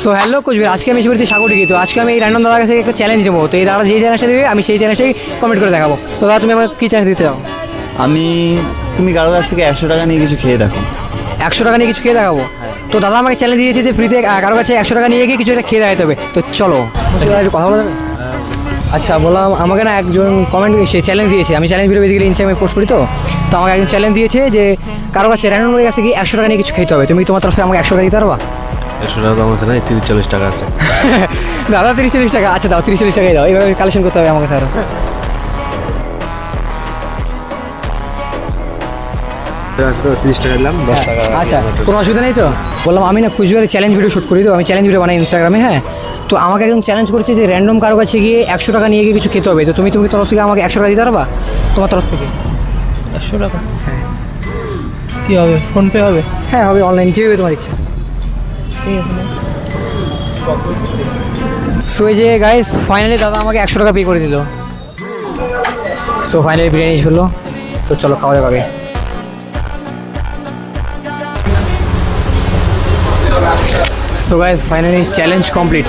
So hello Cooch Behar, আজকে আমি এসে পড়েছি সাগরদিঘি। তো আজকে আমি এই র্যান্ডম দাদার কাছে একটা চ্যালেঞ্জ নেবো। তো এই দাদা যে চ্যালেঞ্জটা দেবে আমি সেই চ্যালেঞ্জটাই কমেন্ট করে দেখাবো। তো দাদা তুমি আমাকে কী চ্যালেঞ্জ দিতে চাও? তুমি কারো কাছ থেকে 100 টাকা নিয়ে কিছু খেয়ে দেখো। 100 টাকা নিয়ে কিছু খেয়ে দেখাবো? তো দাদা আমাকে চ্যালেঞ্জ দিয়েছে যে ফ্রিতে কারো কাছে 100 টাকা নিয়ে গিয়ে কিছু একটা খেয়ে দেখাতে হবে। তো চলো একটু কথা বলা যাবে? আচ্ছা, বললাম আমাকে না একজন কমেন্ট সে চ্যালেঞ্জ দিয়েছে। আমি চ্যালেঞ্জ ভিডিও বেসিক্যালি ইনস্টাগ্রামে পোস্ট করি। তো আমাকে একজন চ্যালেঞ্জ দিয়েছে যে কারো কাছে র্যান্ডম কাছে গিয়ে 100 টাকা নিয়ে কিছু খেতে হবে। তুমি তোমার তরফ থেকে আমাকে 100 টাকা দিতে পারবা? 100 টাকা দাম আছে না, 30-40 টাকা আছে। দাদা 30-40 টাকা? আচ্ছা দাও, 30-40 টাকাই দাও। এইভাবে কালেকশন করতে হবে আমাকে স্যার। আছে তো 30 টাকা দিলাম, 10 টাকা। আচ্ছা, কোনো অসুবিধা নেই তো? বললাম আমি না কুচবিহারে চ্যালেঞ্জ ভিডিও শ্যুট করি। তো আমি চ্যালেঞ্জ ভিডিও বানাই ইনস্টাগ্রামে। হ্যাঁ, তো আমাকে একদম চ্যালেঞ্জ করেছে যে র্যান্ডম কারো কাছে গিয়ে 100 টাকা নিয়ে গিয়ে কিছু খেতে হবে। তো তুমি তরফ থেকে আমাকে 100 টাকা দিতে পারবা তোমার তরফ থেকে? 100 টাকা? হ্যাঁ। কী হবে, ফোনপে হবে? হ্যাঁ হবে, অনলাইন, যেভাবে তোমার ইচ্ছা। ঠিক আছে না? সো এই যে গাইস, ফাইনালি দাদা আমাকে 100 টাকা পে করে দিল। সো ফাইনালি বিরিয়ানি হলো। তো চলো খাওয়া যাবে আগে। So guys, finally challenge complete.